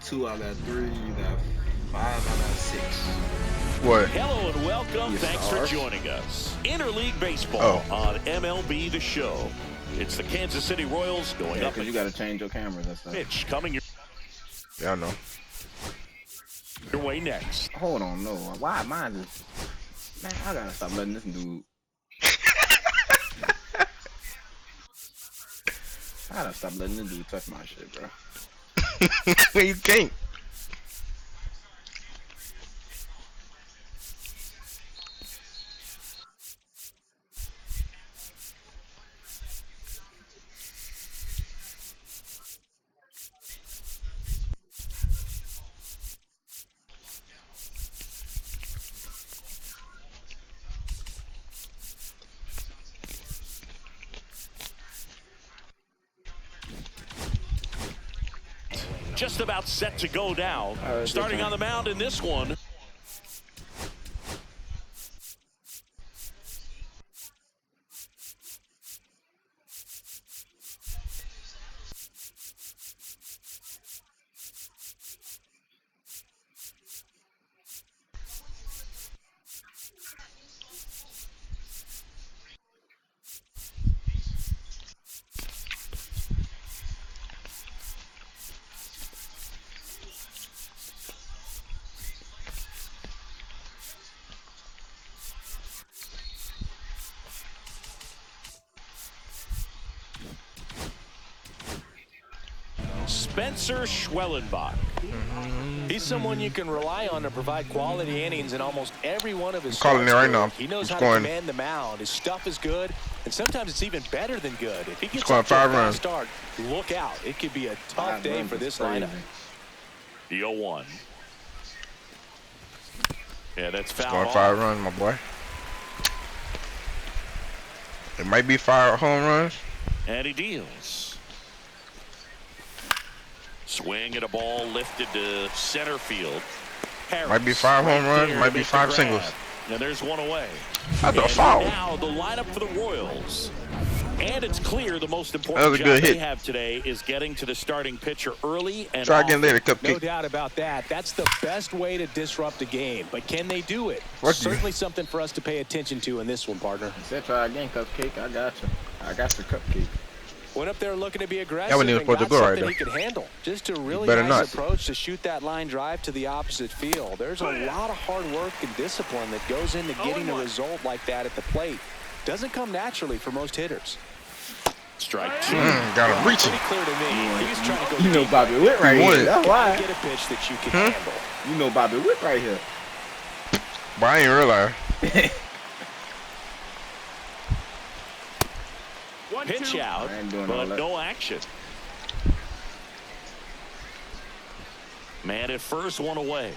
2, I got 3, you got 5, I got 6. What? Hello and welcome. Yes, Thanks for joining us. Interleague Baseball on MLB The Show. It's the Kansas City Royals going up. Because you got to change your cameras and stuff. Pitch coming Yeah, I know. your way next. Hold on, no. Why mine is... Man, I got to stop letting this dude... I got to stop letting this dude touch my shit, bro. You can't. Just about set to go down. Starting on the mound in this one. Spencer Schwellenbach. He's someone you can rely on to provide quality innings in almost every one of his calling it right now. He knows how Scoring. to command the mound. His stuff is good, and sometimes it's even better than good. If he gets Scoring off to a 5 fast runs. start, look out. It could be a tough day for this lineup. The 0-1. Yeah, that's foul. Scoring 5 runs, my boy. It might be 5 home runs. And he deals. Swing at a ball lifted to center field. Harris Might be 5 home runs, there might to be make 5 the singles. grab. And there's one away. That's a And foul. now the lineup for the Royals. And it's clear the most That important was a job good they hit. have today is getting to the starting pitcher early and Try again often. later, No Cupcake. doubt about that. That's the best way to disrupt a game. But can they do it? What you- Certainly something for us to pay attention to in this one, partner. I said try again, Cupcake. I got you. I got your Cupcake. Went up there looking to be aggressive That wasn't even and supposed to got go right something there. he could handle. Just a really better nice not. approach to shoot that line drive to the opposite field. There's a lot of hard work and discipline that goes into getting a result like that at the plate. Doesn't come naturally for most hitters. Strike 2. Got him reaching. Pretty clear to me. He's trying to go You know deep. Bobby Witt right won here. it. That's why. Get a pitch that you can handle. You know Bobby Witt right here. But I ain't realize. Pitch out, I ain't doing all but that. no action. Man at first, one away.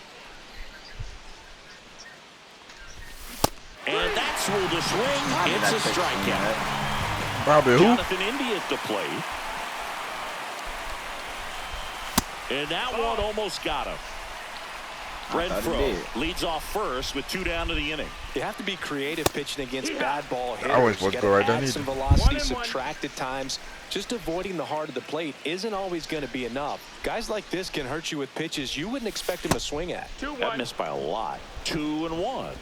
And that's ruled a swing. It's a strikeout. Probably who? Jonathan Indy at the plate. And that one almost got him. Renfroe leads off first with 2 down to the inning. You have to be creative pitching against bad ball hitters. I wasn't supposed to go right there Add some either. velocity, subtract at times. Just avoiding the heart of the plate isn't always going to be enough. Guys like this can hurt you with pitches you wouldn't expect him to swing at. That missed by a lot. 2-1.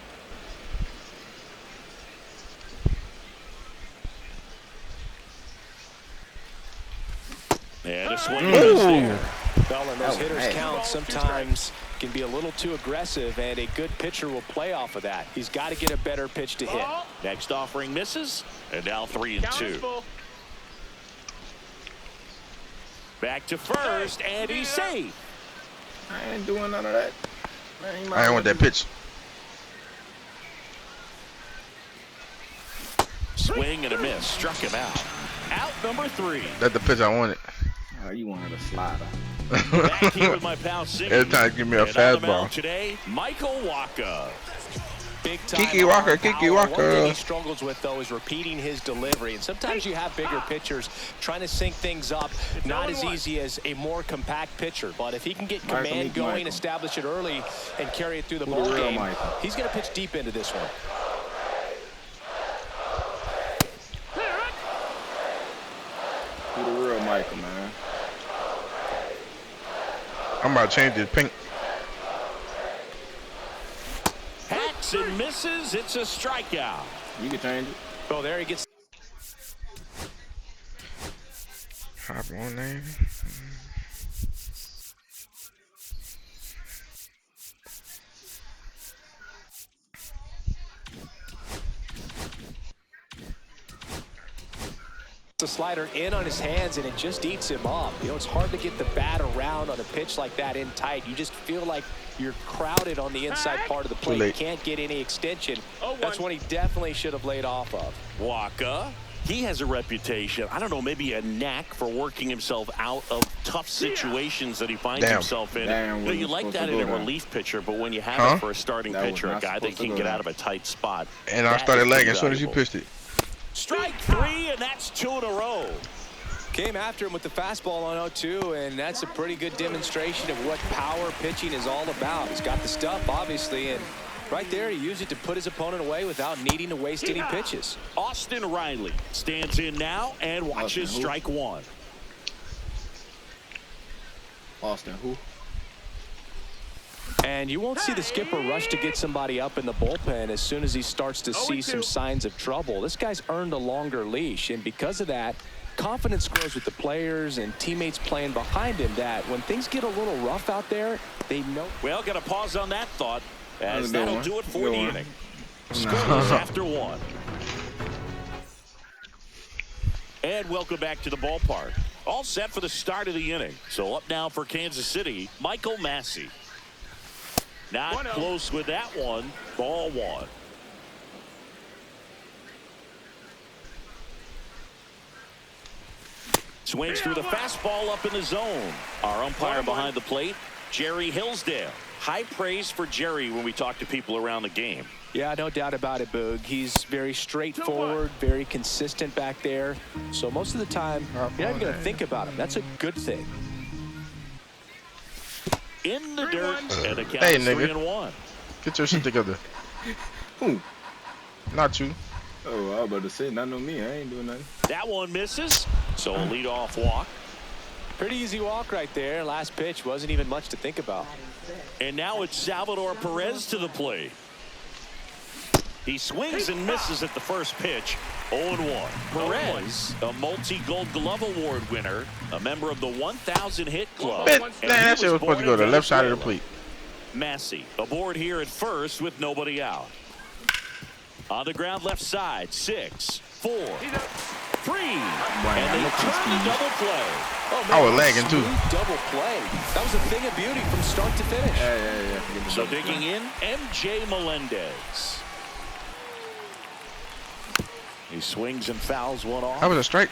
And a swing and a miss there. Well, and those hitters count sometimes can be a little too aggressive, and a good pitcher will play off of that. He's got to get a better pitch to hit. Next offering misses, and now 3-2. Back to first, and he's safe. I ain't doing none of that. Man, I ain't want that pitch. Swing and a miss, struck him out. Out number 3. That's the pitch I wanted. Oh, you wanted a slider. Back here with my pal Siggy. Every time you give me a And on the mound fastball. today, Michael Waka. Big time Kiki Walker, arm Kiki power. Walker. One thing he struggles with, though, is repeating his delivery. And sometimes you have bigger pitchers trying to sync things up. Not as easy as a more compact pitcher. But if he can get command going, establish it early, and carry it through the ball game, he's going to pitch deep into this one. Who the real Michael, man? I'm about to change it pink. Hacks and misses. It's a strikeout. You can change it. Oh, there he gets. Hop on there. The slider in on his hands, and it just eats him up. You know, it's hard to get the bat around on a pitch like that in tight. You just feel like you're crowded on the inside part of the plate. You can't get any extension. That's one he definitely should have laid off of. Waka. He has a reputation, I don't know, maybe a knack for working himself out of tough situations that he finds himself in. Damn, You like that in a relief pitcher, but when you have it for a starting pitcher, a guy that can get out of a tight spot. And I started lagging as soon as you pitched it. Strike 3, and that's 2 in a row. Came after him with the fastball on 0-2, and that's a pretty good demonstration of what power pitching is all about. He's got the stuff, obviously, and right there he used it to put his opponent away without needing to waste any pitches. Austin Riley stands in now and watches strike 1. Austin who? And you won't see the skipper rush to get somebody up in the bullpen as soon as he starts to see some signs of trouble. This guy's earned a longer leash, and because of that, confidence grows with the players and teammates playing behind him that when things get a little rough out there, they know. Well, got to pause on that thought, as that'll do it for the inning. Scoreless after 1. And welcome back to the ballpark. All set for the start of the inning. So up now for Kansas City, Michael Massey. Not close with that one. Ball 1. Swings through the fastball up in the zone. Our umpire behind the plate, Jerry Hillsdale. High praise for Jerry when we talk to people around the game. Yeah, no doubt about it, Boog. He's very straightforward, very consistent back there. So most of the time, you're not even going to think about him. That's a good thing. In the dirt, and the count Hey, is nigga. 3-1. Get your shit together. Who? Not you. Oh, I was about to say, not on me. I ain't doing nothing. That one misses. So a leadoff walk. Pretty easy walk right there. Last pitch wasn't even much to think about. And now it's Salvador Perez to the plate. He swings and misses at the first pitch. 0-1. Perez, a multi-Gold Glove Award winner, a member of the 1,000 hit club. Man, that shit was supposed to go to the left side of the plate. Massey aboard here at first with nobody out. On the ground left side, 6, 4, 3. And they turn the double play. Oh, man, I was lagging too. Double play. That was a thing of beauty from start to finish. Yeah. So digging in, MJ Melendez. He swings and fouls one off. That was a strike.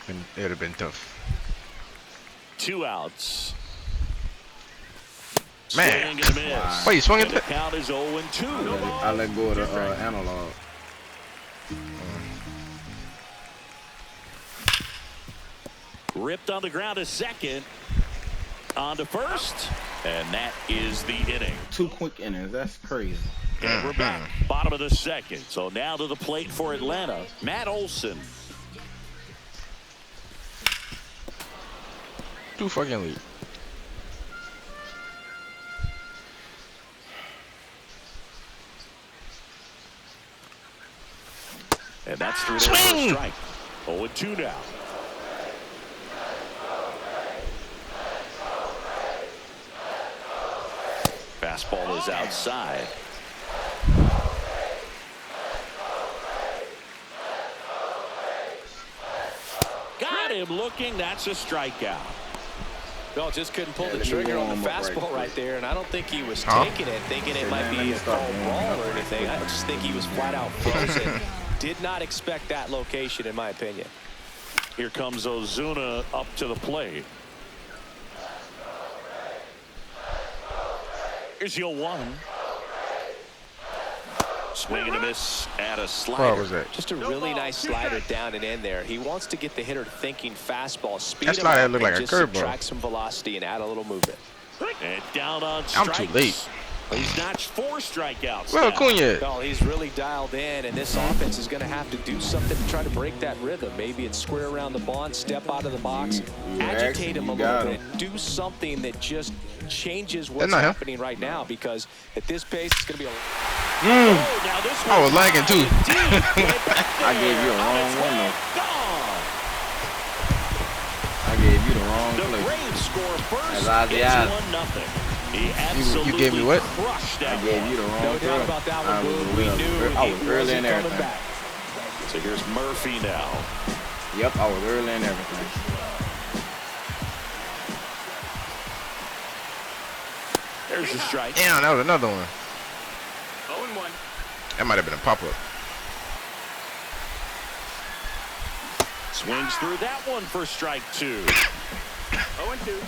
It would have been tough. 2 outs. Man. Swing and a miss. Wait, you swung And it? the count is 0-2. I let go of the analog. Ripped on the ground to second. On to first. And that is the inning. 2 quick innings. That's crazy. And we're back. Bottom of the second. So now to the plate for Atlanta, Matt Olson. 2 fucking lead. And that's through there for a strike. 0-2 now. Fastball is outside. Got him looking. That's a strikeout. Well, just couldn't pull the trigger on the fastball right there, and I don't think he was taking it, thinking it might be a called ball or anything. I just think he was flat out frozen. Did not expect that location, in my opinion. Here comes Ozuna up to the plate. Here's your 1. Swing and a miss at a slider. What was that? Just a really nice slider down and in there. He wants to get the hitter thinking fastball, speed That him slider up, looked like and a just curveball. subtract some velocity and add a little movement. And down on I'm strikes. too late. He's notched 4 strikeouts. Well, now. Cunha. Well, he's really dialed in, and this offense is going to have to do something to try to break that rhythm. Maybe it's square around the bunt, step out of the box, agitate him a little bit, do something that just changes what's happening right now, because at this pace, it's going to be a... Now this I was lagging too. I gave you the wrong one though. I gave you the wrong The play. Braves score first. That's It's 1-0. He absolutely you gave me what? crushed I that gave one. you the wrong No throw. doubt about that I one, was Boog. We knew I was he early wasn't in coming everything. back. So here's Murphy now. Yep, I was early in everything. There's the strike. Damn, that was another one. 0-1. That might have been a pop-up. Swings through that one for strike 2. 0-2.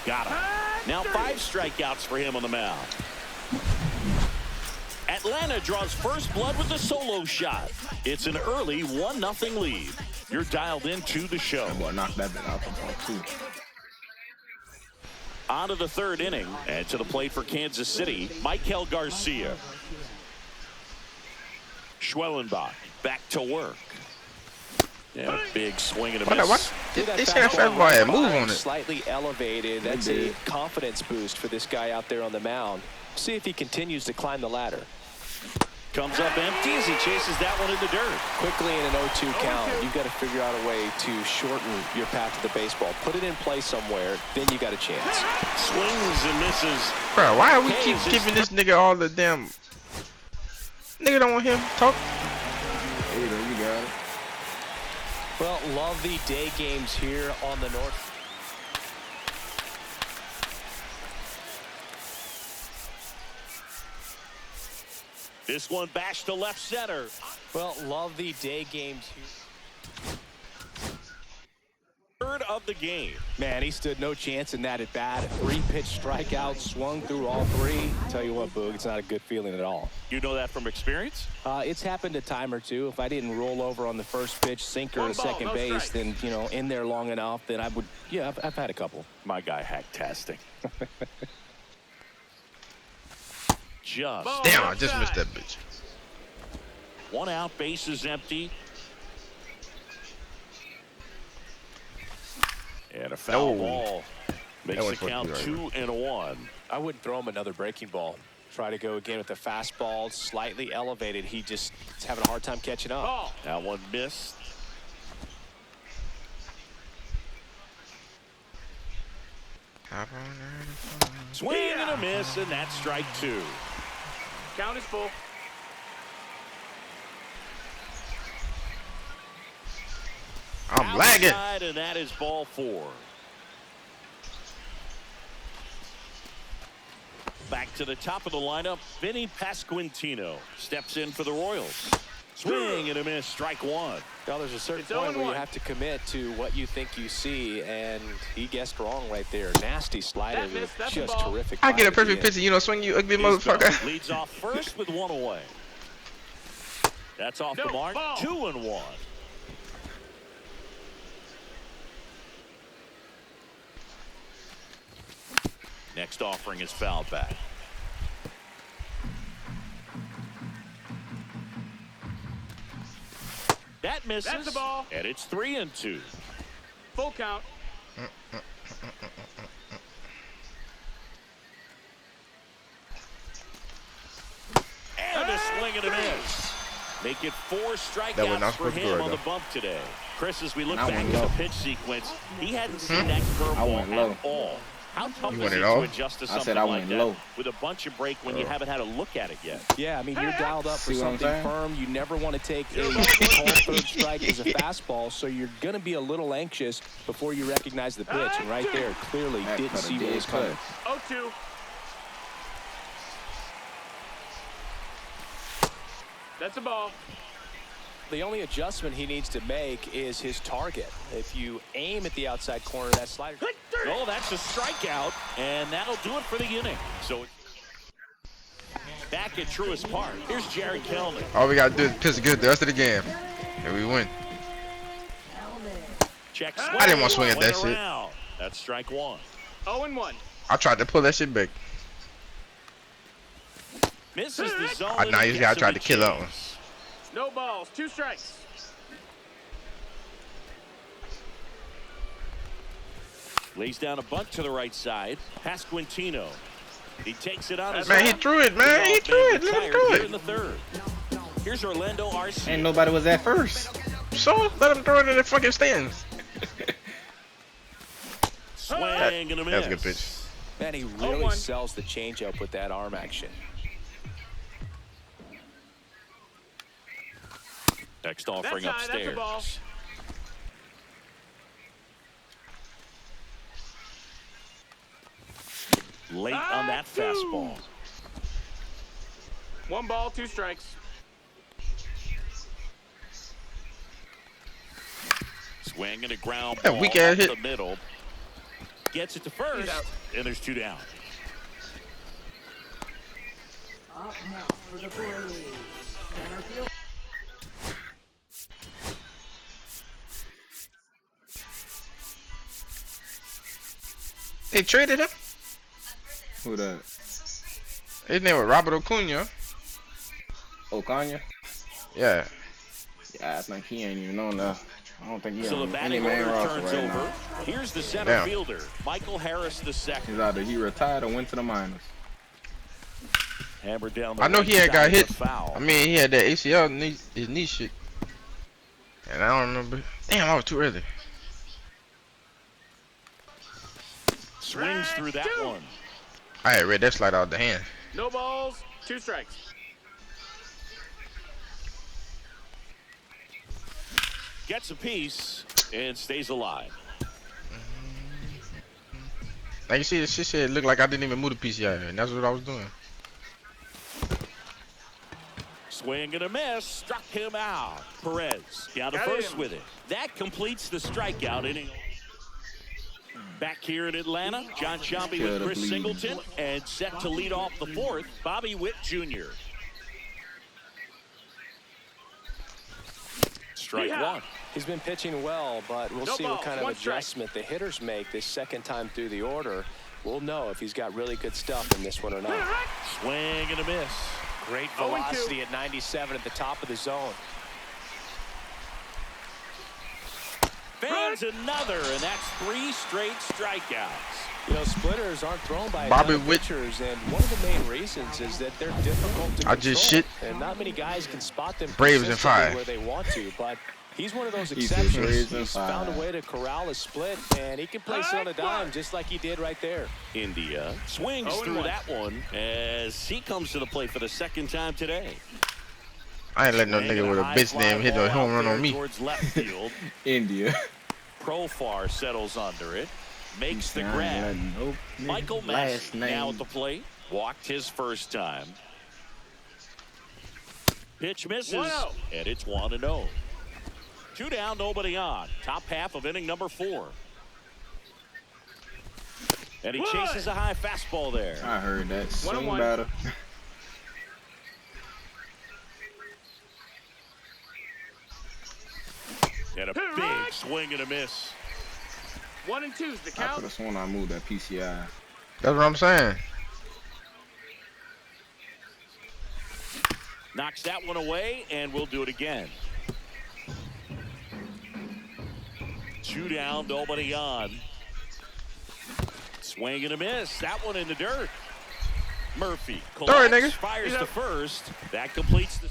Got him. Now 5 strikeouts for him on the mound. Atlanta draws first blood with a solo shot. It's an early 1-0 lead. You're dialed into the show. Boy, knock that bit out the ball too. On to the 3rd inning, and to the plate for Kansas City, Michael Garcia. Schwellenbach back to work. Yeah, big swing and a miss. What? They should have fastball and move on it. Slightly elevated. That's a confidence boost for this guy out there on the mound. See if he continues to climb the ladder. Comes up empty as he chases that one in the dirt. Quickly in an 0-2 count, you've got to figure out a way to shorten your path to the baseball. Put it in play somewhere, then you got a chance. Swings and misses. Bro, why we keep giving this nigga all the damn... Nigga don't want him to talk. There you go, you got it. Well, love the day games here on the North. This one bashed to left center. Well, love the day games here. 3rd of the game. Man, he stood no chance in that at bat. 3-pitch strikeout, swung through all 3. Tell you what, Boog, it's not a good feeling at all. You know that from experience? It's happened a time or two. If I didn't roll over on the first pitch, sinker to second base, then, you know, in there long enough, then I would, yeah, I've had a couple. My guy hack-tastic. Just. Damn, I just missed that bitch. 1 out, base is empty. And a foul ball makes the count 2-1. I wouldn't throw him another breaking ball. Try to go again with the fastball, slightly elevated. He just is having a hard time catching up. That one missed. Swing and a miss, and that's strike 2. Count is full. I'm lagging. Outside, and that is ball 4. Back to the top of the lineup, Vinny Pasquantino steps in for the Royals. Swing and a miss, strike 1. Well, there's a certain point where you have to commit to what you think you see, and he guessed wrong right there. Nasty slider, just terrific. I get a perfect pitch, you know, swing you ugly motherfucker. Leads off first with 1 away. That's off the mark, 2-1. Next offering is fouled back. That misses. That's the ball. And it's 3-2. Full count. And a swing and a miss. Make it 4 strikeouts for him on the bump today. Chris, as we look back at the pitch sequence, he hadn't seen that curveball at all. How tough is it to adjust to something like that with a bunch of break when you haven't had a look at it yet? Yeah, I mean, you're dialed up for something firm. You never want to take a cold 3rd strike as a fastball, so you're going to be a little anxious before you recognize the pitch. And right there, clearly didn't see what was coming. 0-2. That's a ball. The only adjustment he needs to make is his target. If you aim at the outside corner, that slider. Oh, that's a strikeout, and that'll do it for the inning. So back at Truist Park, here's Jared Kellner. All we gotta do is pitch good the rest of the game, and we win. Check I didn't want to swing at that shit. That's strike 1. 0-1. I tried to pull that shit back. Misses the zone. I nice guy tried to kill that one. No balls. 2 strikes. Lays down a bunt to the right side. Pasquantino. He takes it on his Man, own. he threw it, man. He threw it. Let him throw Here in it. the third. Here's Orlando Arcia. Ain't nobody was at first. So let him throw it in the fucking stands. Swing and a miss. That's a good pitch. Man, he really sells the changeup with that arm action. Next offering That's high, that's a upstairs. ball. Late on that fastball. 1 ball, 2 strikes. Swing and a ground That ball weak ass up hit. the middle. Gets it to first, and there's 2 down. They traded him. Who that? His name was Robert Acuna. Okanya? Yeah. Yeah, I think he ain't even on there. I don't think he's So the on any batting man order roster turns right over. now. Here's the center Damn. fielder, Michael Harris II. He's either he retired or went to the minors. Hammered down the I know right he had got side hit. with a foul. I mean, he had that ACL, his knee shit. And I don't remember. Damn, I was too early. Swings through that one. I had read that slide out the hand. No balls, 2 strikes. Gets a piece and stays alive. Like you see, the shit said it looked like I didn't even move the piece yet, and that's what I was doing. Swing and a miss, struck him out. Perez down to Got first him. with it. That completes the strikeout inning. Back here in Atlanta, John Sciambi with Chris Singleton, and set to lead off the 4th, Bobby Witt Jr. Strike one. He's been pitching well, but we'll see what kind of adjustment the hitters make this second time through the order. We'll know if he's got really good stuff in this one or not. Swing and a miss. Great velocity at 97 at the top of the zone. Fans another, and that's 3 straight strikeouts. You know, splitters aren't thrown by Bobby Witt. pitchers, and one of the main reasons is that they're difficult to control. I just shit. And not many guys can spot them Braves in consistently 5. where they want to, but he's one of those He said exceptions. Braves in He's 5. found a way to corral a split, and he can place it on a dime just like he did right there. India swings through that one as he comes to the plate for the 2nd time today. I ain't letting no nigga with a bitch name hit a home run on me. Towards left field. India. Profar settles under it. Makes the I ain't grab. letting no Michael nigga Massey last name. now at the plate. Walked his first time. Pitch misses, 1-0. and it's 1-0. 2 down, nobody on. Top half of inning number 4. And he chases a high fastball there. I heard that. Swing 1-1. batter. And a big swing and a miss. 1 and 2's the I count. could have sworn I moved that PCI. That's what I'm saying. Knocks that one away, and we'll do it again. 2 down, nobody on. Swing and a miss. That one in the dirt. Murphy Throw it, collects, nigga. fires to first. That completes the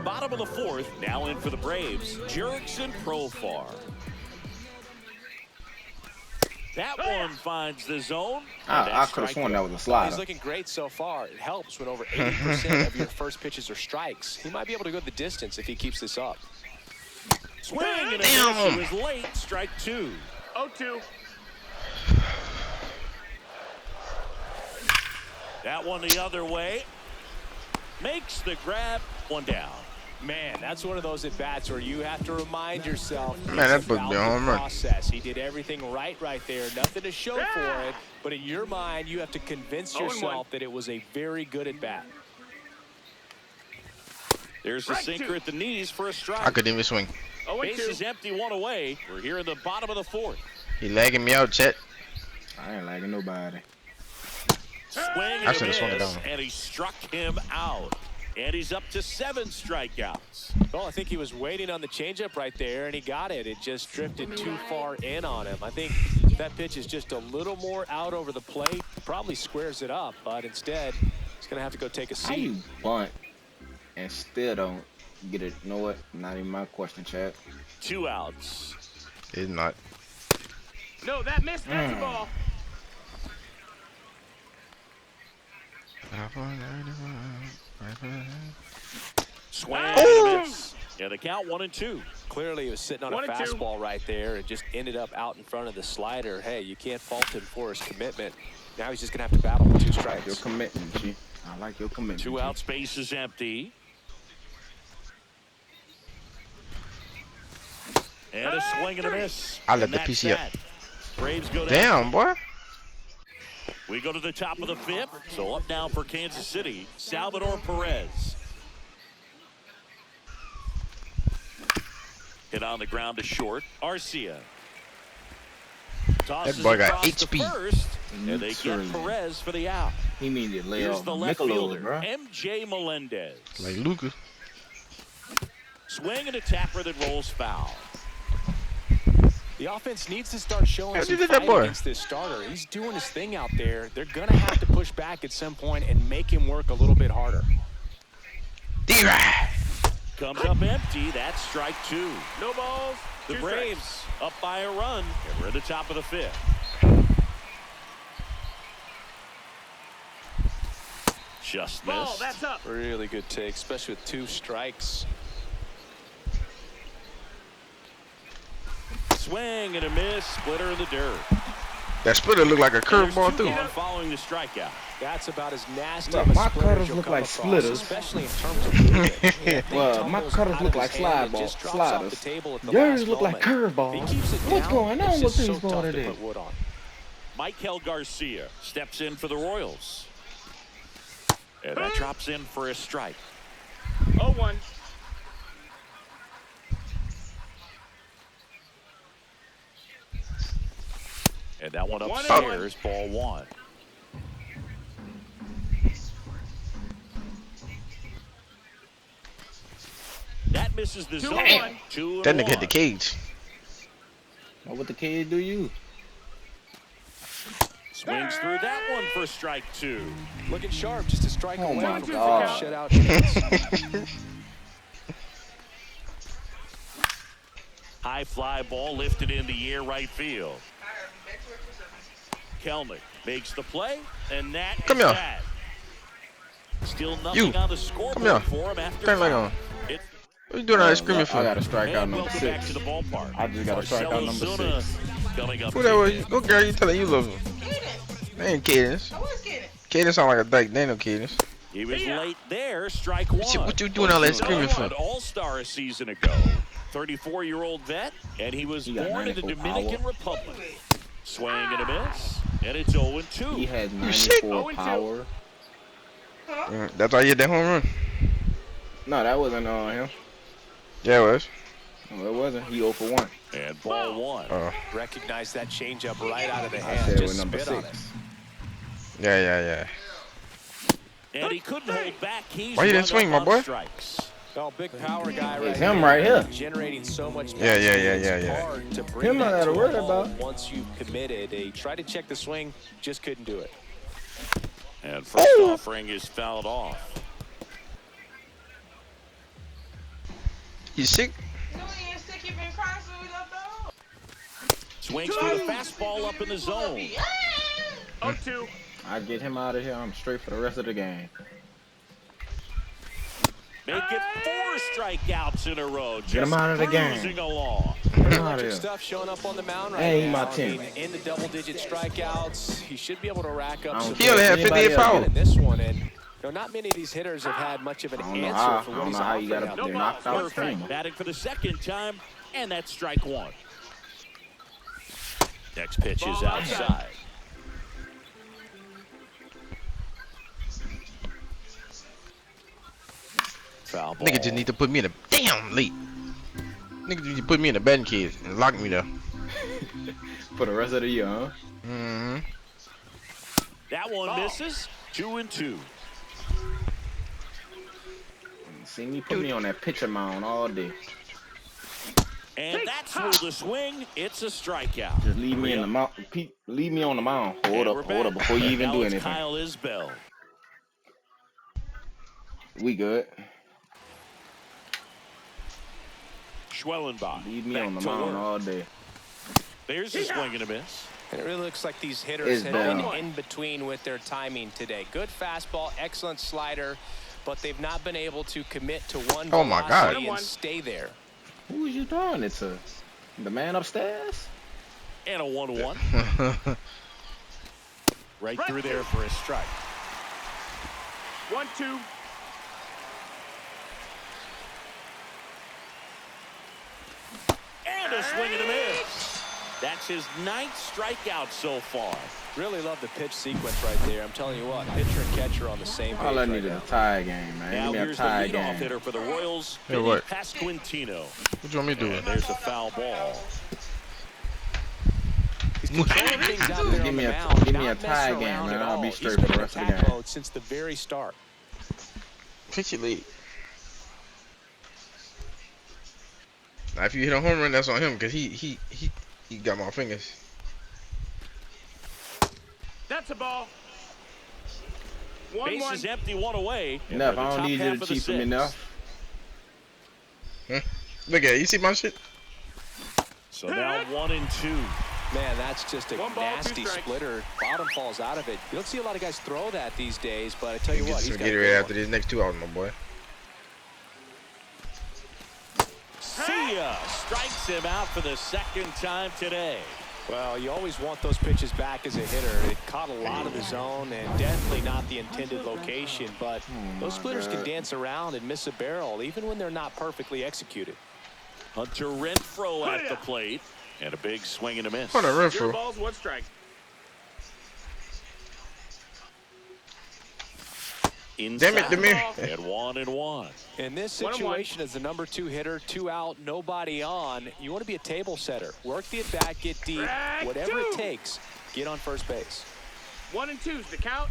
bottom of the 4th. Now in for the Braves, Jurickson Profar. That one finds the zone. I could have sworn that was a He's slider. looking great so far. It helps when over 80% of your first pitches are strikes. He might be able to go the distance if he keeps this up. Swing and a miss. Damn. It was late. Strike 2. 0-2. That one the other way. Makes the grab. 1 down. Man, that's one of those at-bats where you have to remind yourself. Man, that's supposed to be a home run. Process. He did everything right there. Nothing to show for it. But in your mind, you have to convince yourself that it was a very good at-bat. There's a sinker at the knees for a strike. I couldn't even swing. 0-2. Base is empty, 1 away. We're here in the bottom of the 4th. He lagging me out, Chet. I ain't liking nobody. Swing I and should've a swung it miss, down. and he struck him out. And he's up to 7 strikeouts. Well, I think he was waiting on the changeup right there, and he got it. It just drifted too far in on him. I think that pitch is just a little more out over the plate. Probably squares it up, but instead, he's going to have to go take a How seat. you bunt and still don't get it? You know what? Not even my question, Chad. 2 outs. It's not. No, that missed. That's the ball. Swing and a miss. Yeah, the count 1-2. Clearly, he was sitting on a 1-2. fastball right there and just ended up out in front of the slider. Hey, you can't fault him for his commitment. Now he's just going to have to battle with 2 Your strikes. commitment, G. I like your commitment. 2 G. out, space is empty. And a swing and a miss. I let And the that's PC up. that. Braves go down. Damn, boy. We go to the top of the 5th. So up now for Kansas City, Salvador Perez. Hit on the ground to short. Arcia. Tosses That boy got across to HP. first, and they Sure. get Perez for the out. He needs to lay Here's off the left Michelob, fielder, bro. MJ Melendez. Like Luka. Swing and a tapper that rolls foul. The offense needs to start showing How'd some you do that, fight boy? against this starter. He's doing his thing out there. They're going to have to push back at some point and make him work a little bit harder. D-Ride. Comes up empty. That's strike 2. No balls. The 2 Braves strikes. up by a run, and we're at the top of the 5th. Just Ball. missed. That's up. Really good take, especially with 2 strikes. Swing and a miss. Splitter in the dirt. That splitter looked like a There's curveball, 2 too. gone following the strikeout. That's about as nasty Look, of a my splitter cutters as you'll look come like across, splitters. especially in terms of movement. That thing Well, my tumbles cutters out look of like his hand and slide just ball- drops off sliders. the table at the Yours last look like moment. curveballs. If he keeps it What's down, going on it's with just these so boys tough to today? put wood on. Michael Garcia steps in for the Royals. And that drops in for a strike. 0-1. And that one 1-1. upstairs, ball 1. That misses the 2-1. zone. 2-1. That nigga hit the cage. What would the kid do you? Swings through that one for strike 2. Looking sharp, just a strike Oh away my from God. shutout innings. High fly ball lifted in the air right field. Kelnick makes the play, and that Come is here. that. Still nothing You. on the Come scoreboard here. for him after Turn light 5. on. What you doing out there screaming I for? got to strike out And number welcome back 6. to the ballpark. I just got to strike out Marcelo number Zuna 6. coming up. Who that was? What girl you telling you love him? That ain't Cadence. Cadence sound like a dyke. They ain't no Cadence. He was late there, strike 1. Shit, what you doing all that screaming for? An all-star a season ago. 34-year-old vet, and he was He got born in the 94 Dominican power. Republic. Swing and a miss, and it's 0-2. He had sick? 94 0-2. power. That's why you hit that home run. No, that wasn't him. Yeah, it was. No, it wasn't. He 0 for 1. And ball 1. Recognize that changeup right out of the I hand. said Just with number spit on 6. it. Yeah. And he couldn't hold back. He's Why you didn't run swing, up my on boy? Strikes. Oh, big power guy right It's him there. right here. Generating so much Yeah. It's hard to bring Him I that gotta to a worry ball about. once you've committed. He tried to check the swing, just couldn't do it. And first offering is fouled off. You sick? Swings through the fastball up in the zone. 0-2. I get him out of here. I'm straight for the rest of the game. Make it 4 strikeouts in a row. Get him out of the game. Cruising along. Get him out of Electric here. stuff showing up on the mound right Hey, now. my team. In the double-digit strikeouts, he should be able to rack up I some. don't He only had Anybody 58 else power. in this one, and not many of these hitters have had much of an I don't know answer how. for I what don't he's know how you offering got out to there. get knocked out. Perfect. Batting for the second time, and that's strike 1. Next pitch is outside. Foul ball. Nigga just need to put me in a damn late. Nigga just need to put me in a batting cage and lock me there. For the rest of the year, huh? Mm-hmm. That one misses. 2-2. See me put me on that pitcher mound all day. And that's through the swing. It's a strikeout. Just leave me in the mound. Leave me on the mound. Hold up before you even now do it's anything. Kyle Isbell. We good. Schwellenbach. Leave me on the mound all day. There's a swing and a miss. And it really looks like these hitters have been in between with their timing today. Good fastball, excellent slider, but they've not been able to commit to one velocity and stay there. Who was you throwing it to? The man upstairs? And a 1-1. right through there for a strike. 1-2. And a swing and a miss. That's his 9th strikeout so far. Really love the pitch sequence right there. I'm telling you what, pitcher and catcher on the same page. All I need is a tie game, man. Now Give me a here's tie the leadoff game. hitter for the Royals, Hey, what? Pasquantino. What you want me to do? And there's a foul ball. He's controlling things out there Give on me the a mound, give me a not tie messing game, around man. at I'll all. be He's straight been for the in rest of the attack game. mode since the very start. Pitch lead. Now, if you hit a home run, that's on him because he got my fingers. That's a ball. Base 1-1. is empty, one away. Enough. I don't need you to cheat for me enough. Huh? Look at it. You see my shit? So now 1-2. Man, that's just a 1 ball, 2 nasty strikes. splitter. Bottom falls out of it. You don't see a lot of guys throw that these days, but I tell you Get what, some he's got a Gatorade good after these next 2 outs, my boy. See ya. Strikes him out for the 2nd time today. Well, you always want those pitches back as a hitter. It caught a lot of the zone and definitely not the intended location, but those splitters can dance around and miss a barrel even when they're not perfectly executed. Hunter Renfroe at the plate. And a big swing and a miss. What a 0 Renfroe. balls, 1 strike. Inside Damn it, Demir. at 1-1. In this 1-1. situation, as the number 2 hitter, 2 out, nobody on, you want to be a table setter. Work the at-bat, get deep, Strike whatever 2. it takes, get on first base. 1 and 2's the count.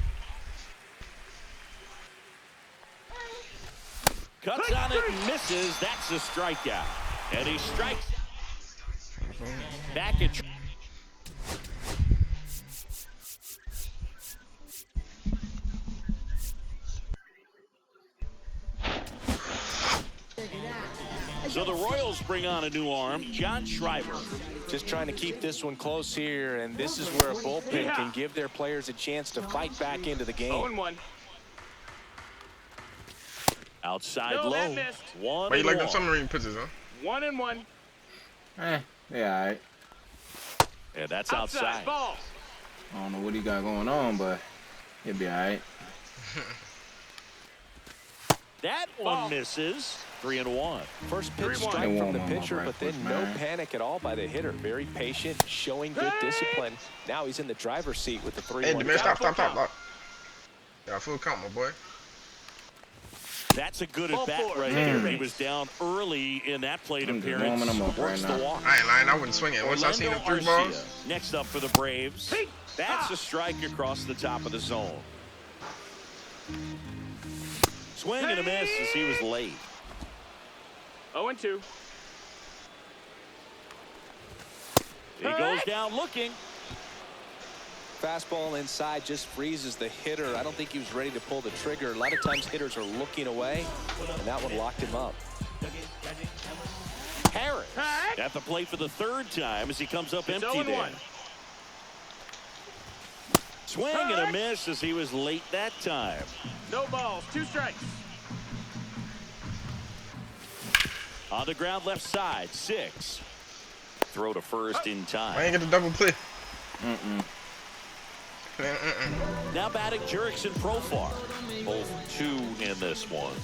Cuts on it, misses. That's a strikeout. And he strikes back at. So the Royals bring on a new arm, John Schreiber. Just trying to keep this one close here, and this is where a bullpen can give their players a chance to fight back into the game. 0-1. Outside No, that low. missed. 1-1. But you like them submarine pitches, huh? 1-1. Yeah, all right. And that's outside. Ball. I don't know what he got going on, but he'll be all right. That one misses. 3-1. First pitch 3-1. strike from the One, pitcher, right but then foot, no man. panic at all by the hitter. Very patient, showing good discipline. Now he's in the driver's seat with the 3-1. Hey, Demir, stop. count. Yeah, full count, my boy. That's a good Ball at bat four. right there. He was down early in that plate I'm just appearance. warming him up Works right the now. walk. I ain't lying. I wouldn't swing it. Once I seen them 3 Orlando balls. Arcia, next up for the Braves. That's a strike across the top of the zone. Swing and a miss as he was late. 0-2. He goes down looking. Fastball inside just freezes the hitter. I don't think he was ready to pull the trigger. A lot of times hitters are looking away, and that one locked him up. Harris at the plate for the 3rd time as he comes up It's empty 0-1. there. Swing and a miss as he was late that time. No balls, 2 strikes. On the ground left side, 6. Throw to first in I time. ain't get the double play. Now batting Jurickson Profar. Both 2 in this one.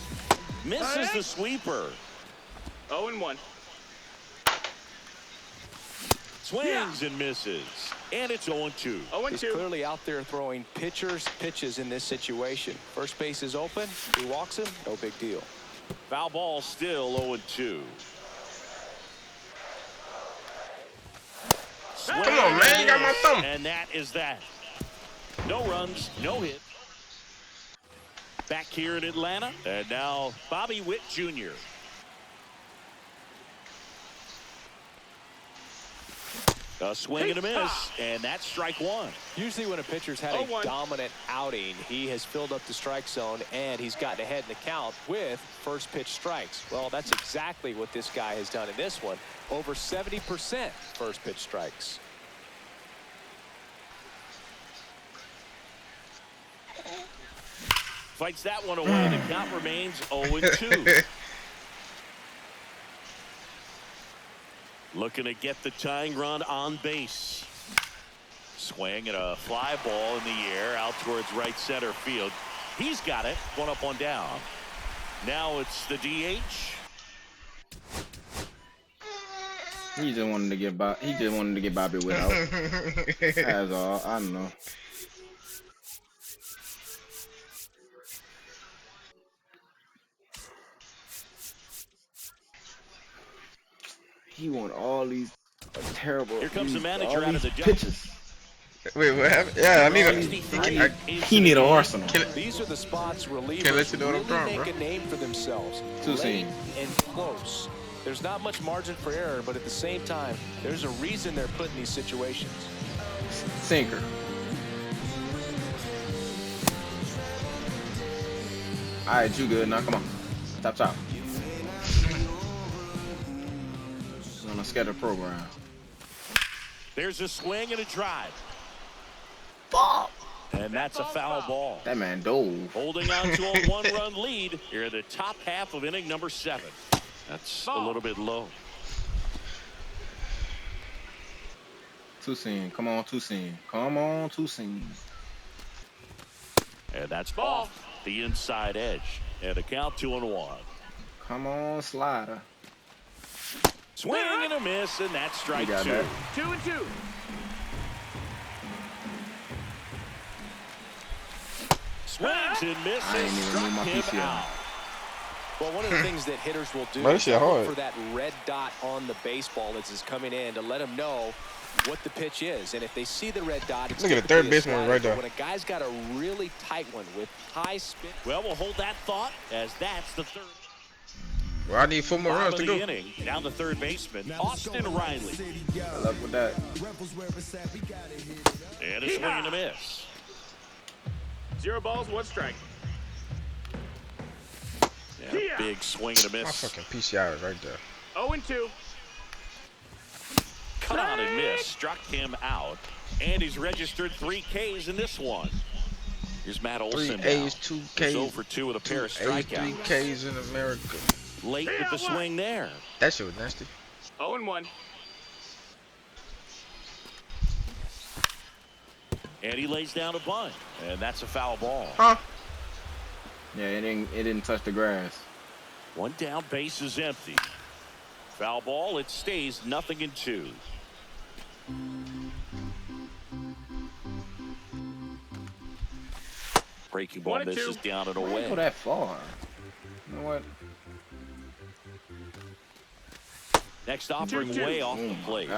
Misses the sweeper. 0-1. Swings and misses. And it's 0-2. He's 0-2. clearly out there throwing pitches in this situation. First base is open. He walks him. No big deal. Foul ball still 0-2. Come on, man. You got on my thumb. And that is that. No runs, no hit. Back here in Atlanta, and now Bobby Witt Jr. A swing and a miss, and that's strike one. Usually when a pitcher's had a dominant outing, he has filled up the strike zone, and he's gotten ahead in the count with first pitch strikes. Well, that's exactly what this guy has done in this one. Over 70% first pitch strikes. Fights that one away. The count remains 0-2. Looking to get the tying run on base. Swing and a fly ball in the air out towards right center field. He's got it. One up, one down. Now it's the DH. He just wanted to get Bobby Witt out. That's all. I don't know. He want all these terrible. Here comes the manager out of the pitches. Wait, what happened? Yeah, He need an arsenal. These are the spots relievers Can't let you know what I'm really doing, make bro. a name for themselves. Too Late soon. and close. There's not much margin for error, but at the same time, there's a reason they're put in these situations. Sinker. All right, you good now? Come on, chop. On a scheduled program. There's a swing and a drive. And that's a foul ball. That man dove. Holding on to a one-run lead here in the top half of inning number 7. That's a little bit low. Toussaint, come on, Toussaint. Come on, Toussaint. And that's off the inside edge. And a count 2-1. Come on, slider. Swing and a miss, and that's strike 2. That. 2-2. Swings and I misses, ain't even struck move my him PCL. out. Well, one of the things that hitters will do Bro, is this shit hard. look for that red dot on the baseball as it's coming in to let them know what the pitch is. And if they see the red dot, it's Look at the third baseman right there. When a guy's got a really tight one with high spin. Well, we'll hold that thought as that's the third. Well, I need 4 more Bottom runs of to the go. inning, down the third baseman, Austin Riley. Good luck with that. And a swing and a miss. 0 balls, 1 strike. Yeah, big swing and a My miss. fucking PCI is right there. 0-2. Cut out and miss, struck him out. And he's registered 3 Ks in this one. Here's Matt 3 Olson now. A's, 2 He's K's. 0 for 2 with a pair of 3 strikeouts. K's in America. Late with the swing there. That shit was nasty. 0-1. And he lays down a bunt. And that's a foul ball. Huh? Yeah, it didn't touch the grass. 1 down, base is empty. Foul ball, it stays 0-2. Breaking ball 1-2. misses down and Why away. go that far? You know what? Next offering 2-2. way off the plate.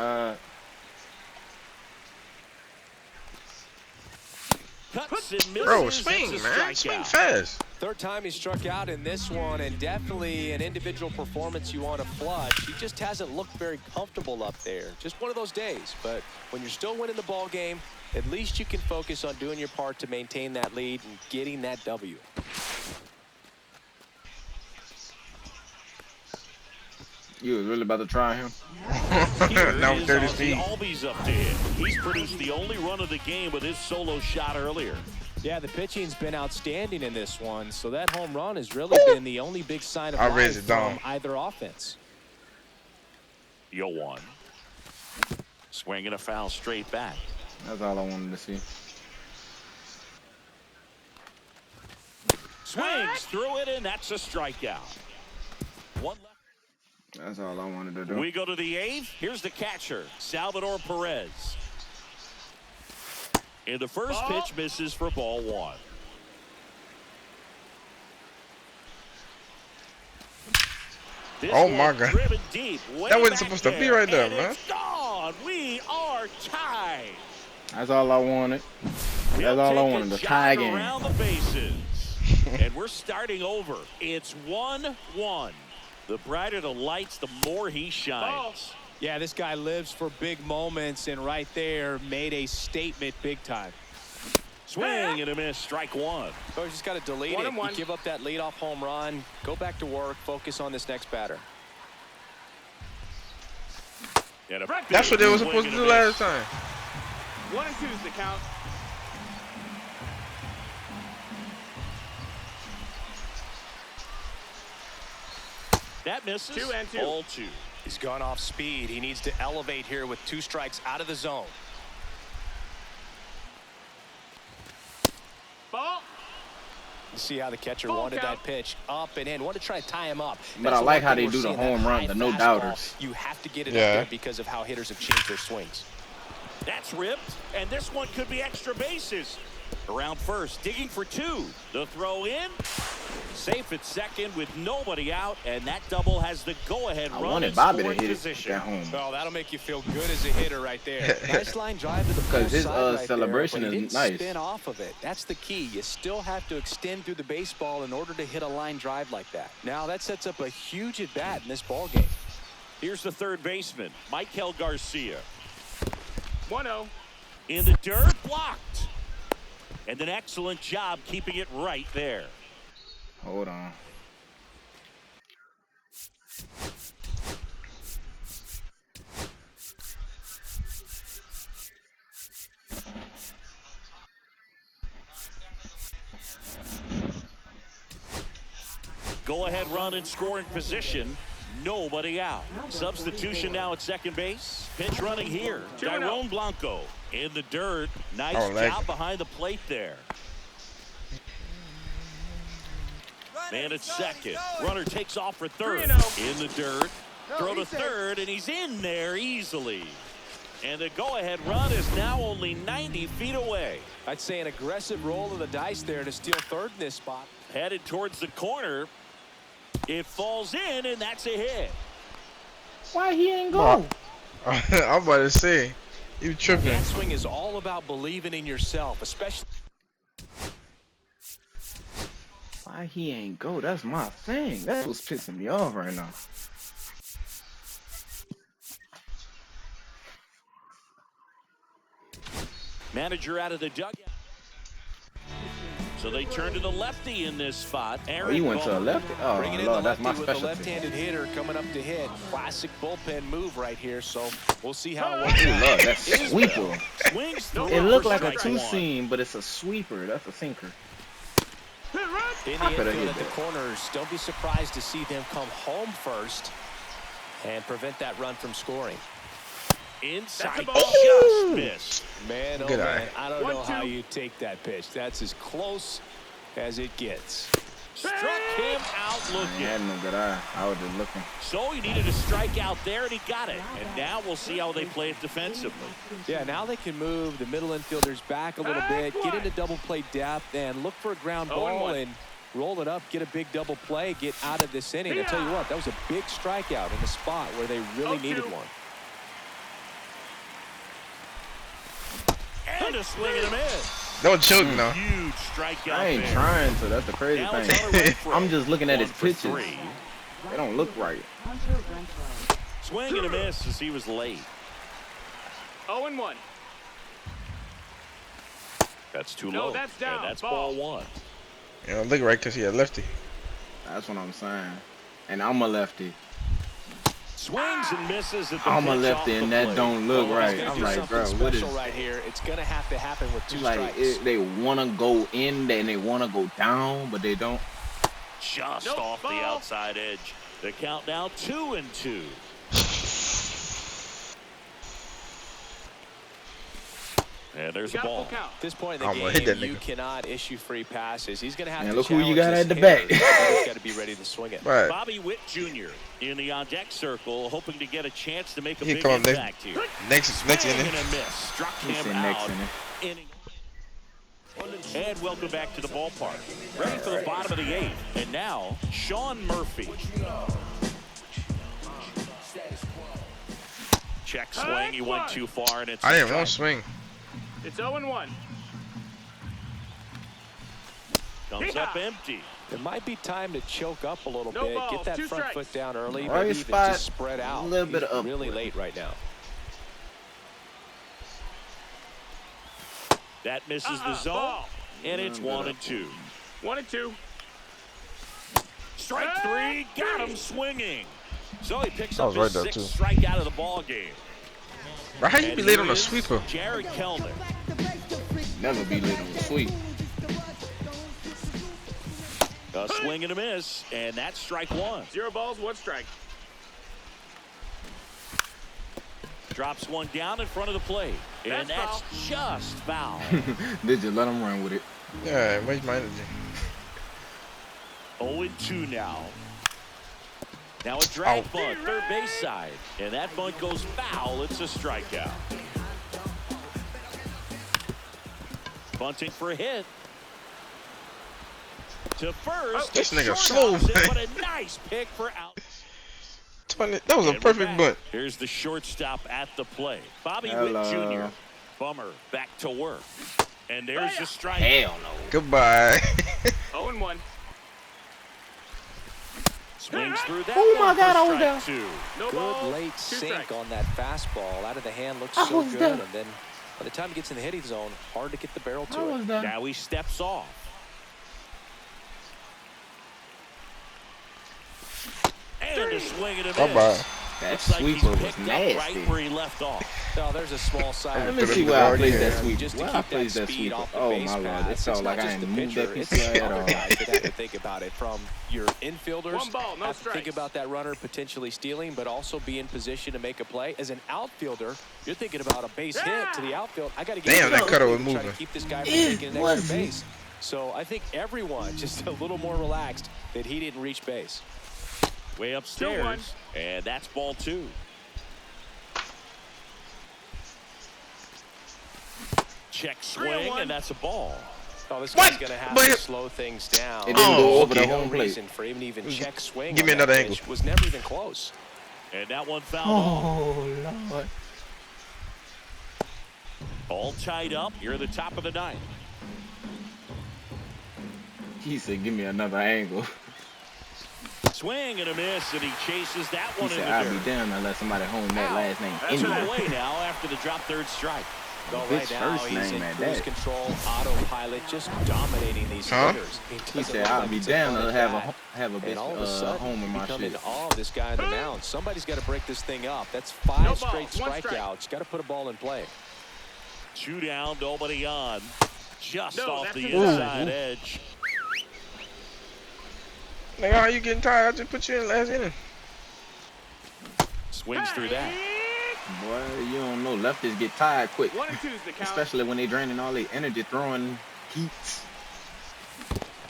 Cuts and misses. Bro, It's swing, a man. Swing strikeout. fast. Third time he struck out in this one, and definitely an individual performance you want to flush. He just hasn't looked very comfortable up there. Just one of those days. But when you're still winning the ball game, at least you can focus on doing your part to maintain that lead and getting that W. You was really about to try him? Here Now is 30 Ozzie feet. Albies up to hit. He's produced the only run of the game with his solo shot earlier. Yeah, the pitching's been outstanding in this one, so that home run has really been the only big sign of I life raised it from down. either offense. 0-1. Swing and a foul straight back. That's all I wanted to see. Swings through it, and that's a strikeout. 1 left. That's all I wanted to do. We go to the 8th. Here's the catcher, Salvador Perez. And the first pitch misses for ball 1. This Oh, one my God. driven deep, way That wasn't back supposed to be right there, and man. It's gone. We are tied. That's all I wanted. That's all I wanted. The tie game. Around the bases. And we're starting over. It's 1-1. The brighter the lights, the more he shines. Yeah, this guy lives for big moments, and right there made a statement big time. Swing and a miss, strike one. So you just got to delete it. You give up that leadoff home run, go back to work, focus on this next batter. That's what they were supposed to do last time. 1 and 2 is the count. That misses. 2 and 2. Ball 2. He's gone off speed. He needs to elevate here with 2 strikes out of the zone. Ball. You see how the catcher wanted that pitch up and in. Want to try to tie him up. But I like how they do the home run, the no doubters. You have to get it up there because of how hitters have changed their swings. That's ripped, and this one could be extra bases. Around first, digging for 2. The throw in. Safe at second with nobody out, and that double has the go-ahead run. I wanted Bobby to hit it at home. Well, that'll make you feel good as a hitter right there. Nice line drive to the because his side right celebration there, but he is didn't nice. spin off of it. That's the key. You still have to extend through the baseball in order to hit a line drive like that. Now that sets up a huge at bat in this ball game. Here's the third baseman, Michael Garcia. 1-0. In the dirt, blocked. And an excellent job keeping it right there. Hold on. Go ahead run in scoring position. Nobody out. Substitution now at second base. Pitch running here. Tyrone Blanco in the dirt. Nice job behind the plate there. Man at second. Runner takes off for third. In the dirt. Throw to third, and he's in there easily. And the go-ahead run is now only 90 feet away. I'd say an aggressive roll of the dice there to steal third in this spot. Headed towards the corner. It falls in, and that's a hit. Why he ain't go? I'm about to say, you tripping. That swing is all about believing in yourself, especially. Why he ain't go? That's my thing. That's what's pissing me off right now. Manager out of the dugout. So they turn to the lefty in this spot. Oh, he went to a lefty? Oh, Lord, that's my with the specialty. left-handed hitter coming up to hit. Classic bullpen move right here, so we'll see how it works. Oh, Lord, that's a sweeper. Swings through It looked like a strike one. two-seam, but it's a sweeper. That's a sinker. In the infield at the corners, don't be surprised to see them come home first and prevent that run from scoring. Inside, just missed. Man, oh Good man, eye. I don't know how you take that pitch. That's as close as it gets. Struck him out I looking. had no good eye. I was just looking. So he needed a strikeout there, and he got it. And now we'll see how they play it defensively. Yeah, now they can move the middle infielders back a little bit, get into double play depth, and look for a ground ball and roll it up, get a big double play, get out of this inning. I'll tell you what, that was a big strikeout in the spot where they really needed one. And a swing and a miss. Don't choke now. Huge strikeout. I ain't there. trying to. That's the crazy Now it's thing. on a run for I'm just looking at his 1 for pitches. 3. They don't look right. Swing and a miss as he was late. 0-1. That's too No, low. that's down. And that's Ball. ball 1. You don't look right because he a lefty. That's what I'm saying. And I'm a lefty. Swings and misses at the I'm a pitch lefty, off the and that plate. don't look Well, right. he's gonna I'm do like, something bro, what is? special right here? It's going to have to happen with 2 Like strikes. they want to go in and they want to go down, but they don't. Just Nope, off the ball. outside edge. The count now 2-2. And there's the Got ball. full count. At this point in I'm the gonna hit game, that you nigga. cannot issue free passes. He's going to have Man, to look who you challenge got his at the hitter. bat. He's got to be ready to swing it. Right. Bobby Witt Jr. in the on-deck circle, hoping to get a chance to make a He big come up next- impact here. Next Swing inning. and a miss. Struck He him said next out. inning. And welcome back to the ballpark. Ready for the bottom of the 8th. And now, Sean Murphy. Check swing. He went too far, and it's I didn't want to swing. It's 0-1. Comes up empty. It might be time to choke up a little No bit. balls, Get that 2 front strikes. foot down early. Right Maybe even spot, just spread out. a little bit He's of really upward. late right now. That misses the zone, Ball. and it's 1-2. 1-2. Strike 3, got him swinging. So he picks I up was his right there, sixth too. strikeout of the ball game. Bro, how you And be late here on a is sweeper? Jared Kellner. Never be lit on the sweep. A swing and a miss, and that's strike 1. 0 balls, 1 strike. Drops one down in front of the plate, and That's that's just foul. They just let him run with it. Yeah, waste my energy. 0-2 now. Now a drag bunt, third base side, and that bunt goes foul. It's a strikeout. Bunting for a hit. To first. This nigga short slow, hops it, man. But a nice pick for out. 20, that was a And we're perfect back. bunt. Here's the shortstop at the plate. Bobby Hello. Witt Jr. Bummer back to work. And there's the strike. Hell no. Goodbye. 0-1. Swings through that. Oh my one God, for I was strike there. 2. No Good balls, late 2 sink strikes. on that fastball. Out of the hand looks I so was good. there. And then by the time he gets in the hitting zone, hard to get the barrel I to it. was done. Now he steps off. And a swing and a miss. Bye-bye. That Looks like he's sweeper was picked up nasty. right where he left off. No, there's a small side. Let me Put see him where I already played here. that sweeper. Just to Where I keep played that that speed sweeper. off the Oh base my lord, paths. it It's felt like not I just didn't the move that pitcher, it's PCI the at other all. guys that have to think about it. From your infielders, 1 ball, no have to think strikes. about that runner potentially stealing, but also be in position to make a play. As an outfielder, you're thinking about a base hit to the outfield. I got to get Damn, that cutter was try to moving. keep this guy from It taking an extra wasn't. base. So I think everyone just a little more relaxed that he didn't reach base. Way upstairs. And that's ball 2. Check swing, 3-1. and that's a ball. Oh, this What? guy's going to have But- to slow things down. It didn't Oh, go over okay. the No home plate. reason for him to even check swing. Give me on that another pitch. angle. Was never even close. And that one fouled off. Oh lord. All tied up. You're at the top of the 9th. He said, "Give me another angle." Swing and a miss, and he chases that He one in said, the "I'll dirt. be damned unless somebody home that last name." That's Two right. away now after the drop third strike. Well, Bitch right now first he's name in at cruise that. control, autopilot, just dominating these Huh? hitters. He doesn't said, look "I'll like be it's a damned fun to at have bat. a And all of a bitch sudden, home in my become shit." in awe of this guy on the mound. Somebody's got to break this thing up. That's 5 No straight balls, 1 strike. strikeouts. Got to put a ball in play. 2 down, nobody on. Just No, off that's the inside. inside edge. Nigga, how you getting tired? I just put you in the last inning. Swings through that. Boy, you don't know. Lefties get tired quick, 1-2's the count. especially when they draining all their energy throwing heats.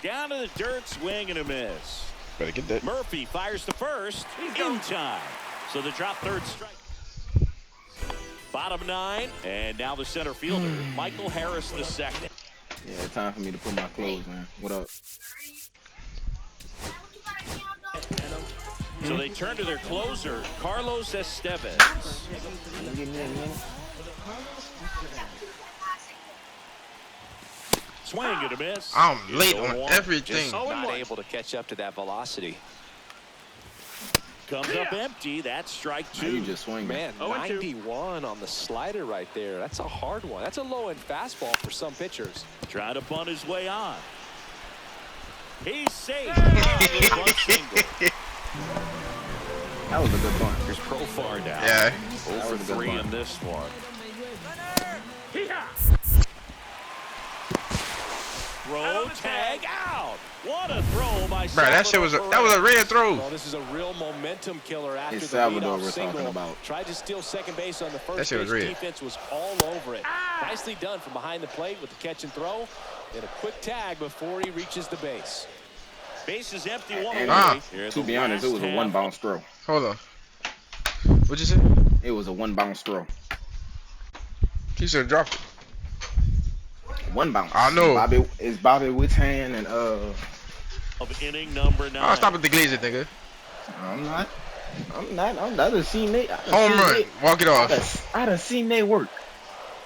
Down to the dirt, swing and a miss. Better get that. Murphy fires to first in time. So the drop third strike. Bottom 9, and now the center fielder, Michael Harris the second. Yeah, time for me to put my clothes on. What up? So they turn to their closer, Carlos Estevez. Give me a minute. Swing and a miss. I'm late It's on 0-1. everything. Just Not able to catch up to that velocity. comes up empty. That's strike Now you 2. just swing. Man, 0-2. 91 on the slider right there. That's a hard one. That's a low-end fastball for some pitchers. Trying to bunt his way on. He's safe. Oh, bunt single. That was a good bunt. Here's Profar now. Yeah. 0 for was a good 3 bunt. in this one. Throw, tag out. What a throw by Bro, that shit was a red throw. Well, this is a real momentum killer after It's the Salvador leadoff we're single. talking about. Tried to steal second base on the That first shit was base. red. Defense was all over it. Nicely done from behind the plate with the catch and throw. And a quick tag before he reaches the base. Base is empty. 1 And, away. Here to the be honest, it was a last one half. bounce throw. Hold on. What'd you say? It was a one bounce throw. He should have dropped it. One bounce. I know. Bobby Witt's hand and Of inning number 9. Oh, stop with the glazer, nigga. I'm not. I done seen Nate. Home run. Walk it off. I done seen Nate work.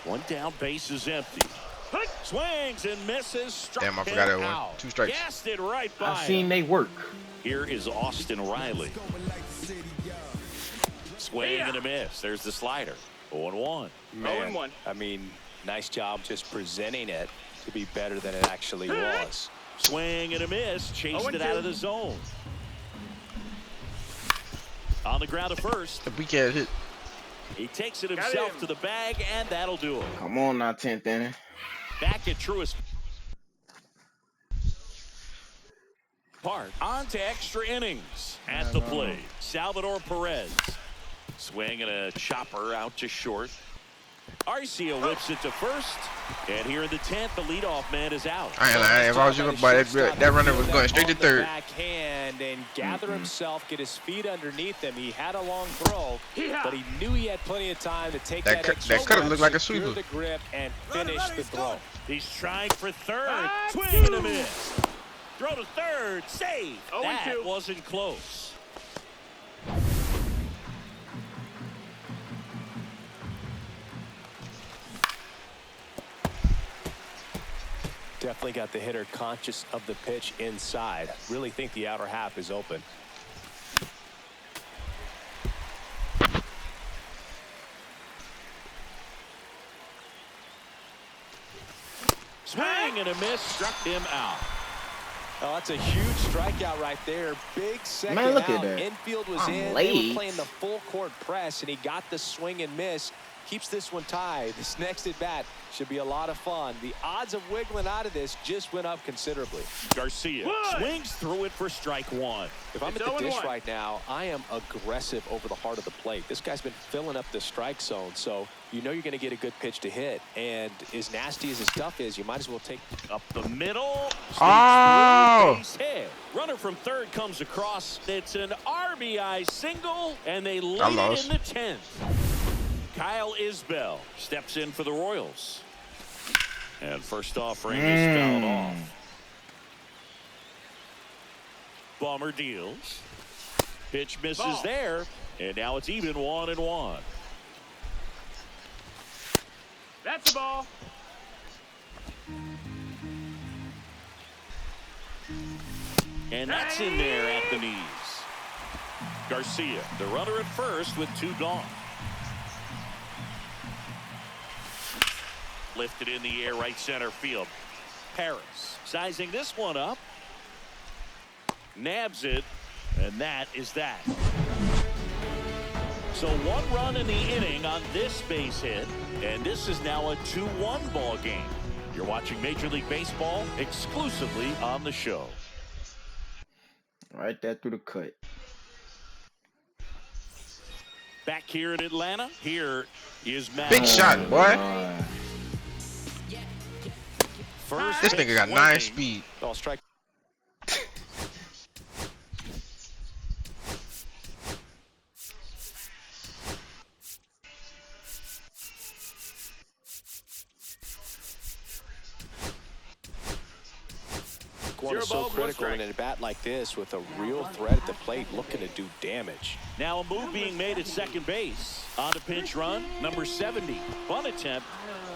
One down, base is empty. Swings and misses. Struck Damn, I forgot that him one. out. 2 strikes. Gassed it right by I seen him. they work. Here is Austin Riley. Swing and a miss. There's the slider. 0-1. Man, 0-1. I mean, nice job just presenting it to be better than it actually was. Swing and a miss. Chased it 0-2. out of the zone. On the ground at first. The weekend hit. He takes it Got himself him. to the bag, and that'll do it. Come on now, 10th inning. Back at Truist Park. On to extra innings at the plate. Salvador Perez. Swing and a chopper out to short. Arcia whips it to first. And here in the 10th, the leadoff man is out. I ain't lying. If I was you, but that runner was going straight to third. Backhand and gather himself, get his feet underneath him. He had a long throw, but he knew he had plenty of time to take that That could have looked like a secure sweeper. the grip and finish the throw. He's trying for third. Swing and a miss. Throw to third. Save. 0-2. That wasn't close. Definitely got the hitter conscious of the pitch inside. Really think the outer half is open. Swing and a miss. Struck him out. Oh, that's a huge strikeout right there. Big second Man, look at out. that. Infield was I'm in. They late. were playing the full court press, and he got the swing and miss. Keeps this one tied. This next at bat should be a lot of fun. The odds of wiggling out of this just went up considerably. Garcia swings through it for strike one. If I'm It's at the dish 0-1. right now, I am aggressive over the heart of the plate. This guy's been filling up the strike zone, so you know you're going to get a good pitch to hit. And as nasty as his stuff is, you might as well take. Up the middle. Oh! Base hit. Runner from third comes across. It's an RBI single, and they lead it lost. in the 10th. Kyle Isbell steps in for the Royals. And first offering is fouled off. Bomber deals. Pitch misses Ball. there. And now it's even 1-1. That's the ball. And that's in there at the knees. Garcia, the runner at first with 2 gone. Lifted in the air, right center field. Paris sizing this one up. Nabs it, and that is that. So 1 run in the inning on this base hit, and this is now a 2-1 ball game. You're watching Major League Baseball exclusively on the show. Right there through the cut. Back here in Atlanta, here is Matt. Big shot, boy. First This pitch nigga got swinging. 9 speed. Ball strike. One is so 0 balls, 1 critical in strike. a bat like this with a real threat at the plate looking to do damage. Now a move being made at second base. On a pinch run, number 70. Bunt attempt,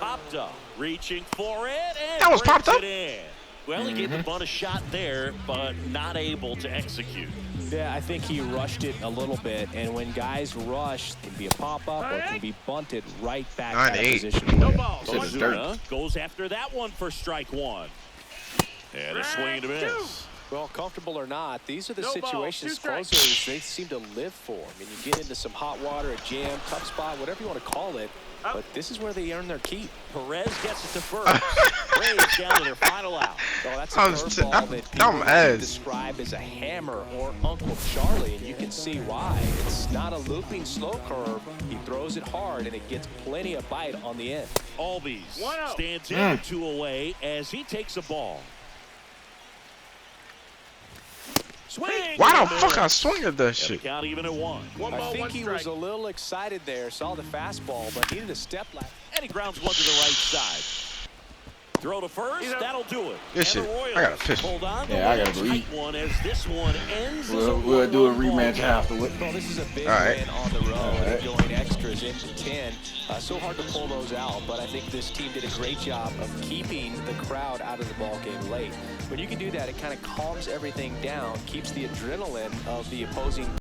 popped up. Reaching for it, and That was popped brings up? it in. Well, he gave the bunt a shot there, but not able to execute. Yeah, I think he rushed it a little bit, and when guys rush, it can be a pop-up or it can be bunted right back out of 9-8. position. No balls. It's 1 in the dirt. strike. Ozuna goes after that one for strike one. And a swing and a miss. Well, comfortable or not, these are the No balls, situations 2 strikes. closers they seem to live for. I mean, you get into some hot water, a jam, tough spot, whatever you want to call it, but this is where they earn their keep. Perez gets it to first. Braves down to their final out. Oh, that's a I was curveball that dumb people as. describe as a hammer or Uncle Charlie, and you can see why. It's not a looping slow curve. He throws it hard, and it gets plenty of bite on the end. Albies 1-0. stands in 2 away as he takes a ball. Swing. Why and the a fuck I miss. swing at that And the shit? count even at 1. 1 I ball, think 1 he strike. was a little excited there, saw the fastball, but needed a step lap. And he grounds one to the right side. Throw to first. That'll do it. Good shit. I gotta piss. Hold on. Yeah, I gotta go eat. One as this one ends. We'll do a rematch afterward. Well, this is a big All right. win on the road, right. going extras into 10. So hard to pull those out, but I think this team did a great job of keeping the crowd out of the ball game late. When you can do that, it kind of calms everything down, keeps the adrenaline of the opposing